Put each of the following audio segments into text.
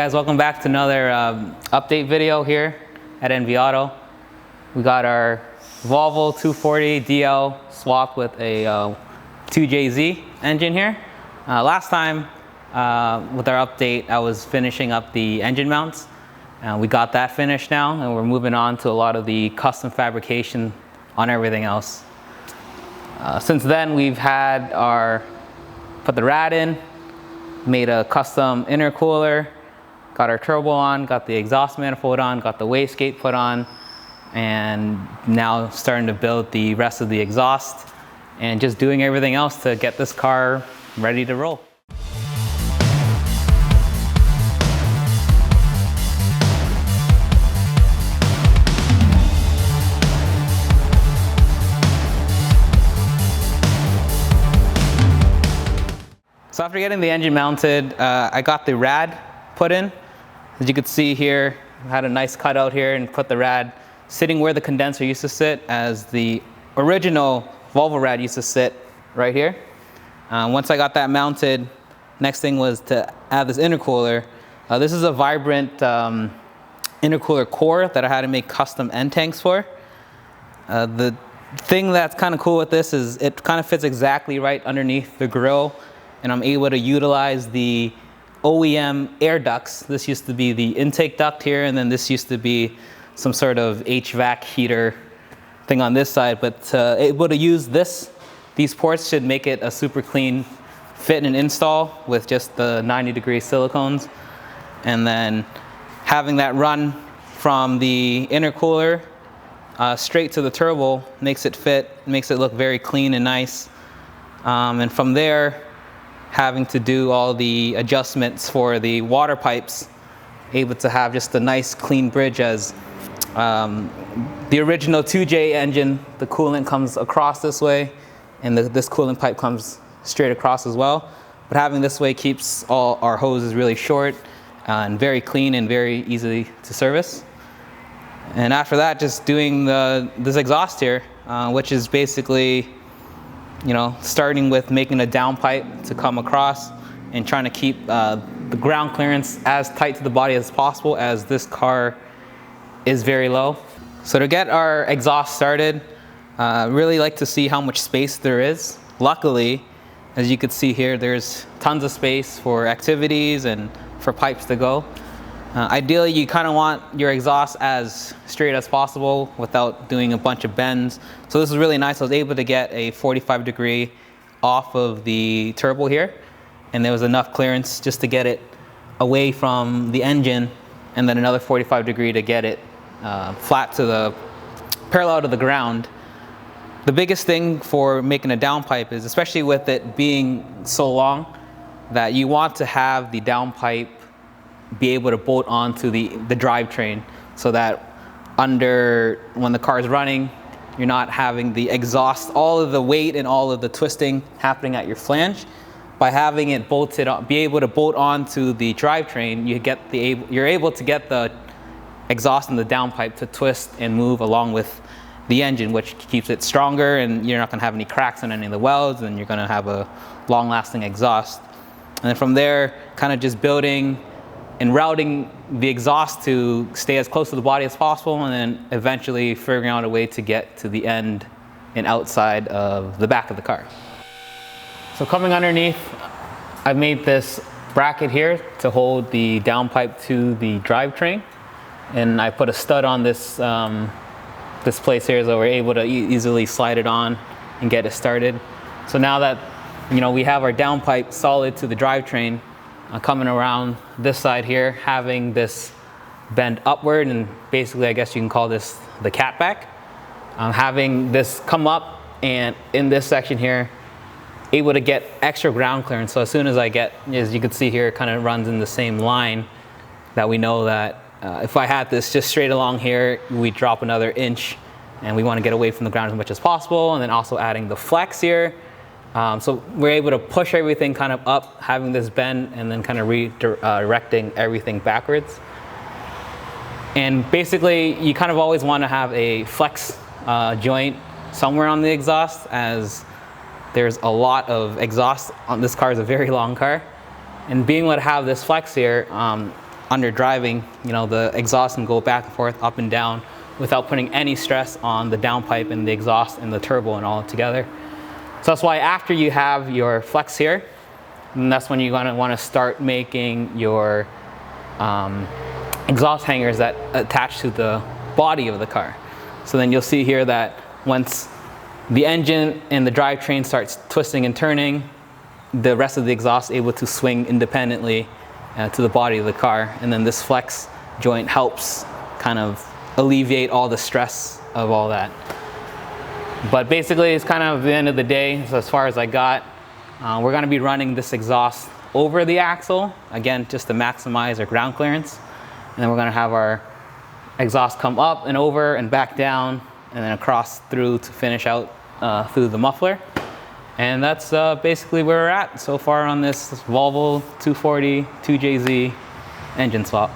Hey guys, welcome back to another update video here at NV Auto. We got our Volvo 240 DL swapped with a 2JZ engine here. Last time with our update, I was finishing up the engine mounts. We got that finished now, and we're moving on to a lot of the custom fabrication on everything else. Since then, we've had put the rad in, made a custom intercooler, got our turbo on, got the exhaust manifold on, got the wastegate put on, and now starting to build the rest of the exhaust and just doing everything else to get this car ready to roll. So after getting the engine mounted, I got the rad put in. As you can see here, I had a nice cutout here and put the rad sitting where the condenser used to sit, as the original Volvo rad used to sit right here. Once I got that mounted, next thing was to add this intercooler. This is a Vibrant intercooler core that I had to make custom end tanks for. The thing that's kind of cool with this is it kind of fits exactly right underneath the grill, and I'm able to utilize the OEM air ducts. This used to be the intake duct here, and then this used to be some sort of HVAC heater thing on this side, but able to use these ports should make it a super clean fit and install with just the 90-degree silicones. And then having that run from the intercooler straight to the turbo makes it fit, makes it look very clean and nice. And from there, having to do all the adjustments for the water pipes, able to have just a nice clean bridge, as the original 2J engine, the coolant comes across this way, and this coolant pipe comes straight across as well. But having this way keeps all our hoses really short and very clean and very easy to service. And after that, just doing this exhaust here, which is basically, you know, starting with making a downpipe to come across and trying to keep the ground clearance as tight to the body as possible, as this car is very low. So to get our exhaust started, really like to see how much space there is. Luckily, as you can see here, there's tons of space for activities and for pipes to go. Ideally, you kind of want your exhaust as straight as possible without doing a bunch of bends. So this is really nice. I was able to get a 45-degree off of the turbo here, and there was enough clearance just to get it away from the engine, and then another 45-degree to get it flat to the parallel to the ground. The biggest thing for making a downpipe is, especially with it being so long, that you want to have the downpipe be able to bolt onto the drivetrain, so that when the car is running, you're not having the exhaust, all of the weight and all of the twisting happening at your flange. By having it bolted on, be able to bolt onto the drivetrain, you're able to get the exhaust and the downpipe to twist and move along with the engine, which keeps it stronger, and you're not going to have any cracks on any of the welds, and you're going to have a long-lasting exhaust. And then from there, kind of just building and routing the exhaust to stay as close to the body as possible, and then eventually figuring out a way to get to the end and outside of the back of the car. So coming underneath, I've made this bracket here to hold the downpipe to the drivetrain, and I put a stud on this this place here, so we're able to easily slide it on and get it started. So now that, you know, we have our downpipe solid to the drivetrain, coming around this side here, having this bend upward, and basically I guess you can call this the catback. Having this come up, and in this section here, able to get extra ground clearance. So as soon as I get, as you can see here, it kind of runs in the same line, that we know that if I had this just straight along here, we drop another inch, and we want to get away from the ground as much as possible. And then also adding the flex here. So we're able to push everything kind of up, having this bend, and then kind of redirecting everything backwards. And basically, you kind of always want to have a flex joint somewhere on the exhaust, as there's a lot of exhaust on this car. Is a very long car, and being able to have this flex here, under driving, you know, the exhaust can go back and forth, up and down, without putting any stress on the downpipe and the exhaust and the turbo and all together. So that's why after you have your flex here, and that's when you're gonna wanna start making your exhaust hangers that attach to the body of the car. So then you'll see here that once the engine and the drivetrain starts twisting and turning, the rest of the exhaust is able to swing independently to the body of the car. And then this flex joint helps kind of alleviate all the stress of all that. But basically it's kind of the end of the day. So as far as I got, we're gonna be running this exhaust over the axle, again, just to maximize our ground clearance. And then we're gonna have our exhaust come up and over and back down and then across through to finish out through the muffler. And that's basically where we're at so far on this Volvo 240 2JZ engine swap.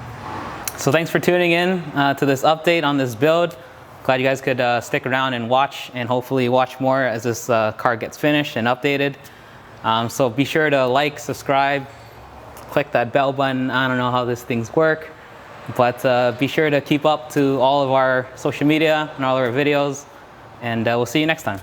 So thanks for tuning in to this update on this build. Glad you guys could stick around and watch, and hopefully watch more as this car gets finished and updated. So be sure to like, subscribe, click that bell button. I don't know how these things work, but be sure to keep up to all of our social media and all of our videos, and we'll see you next time.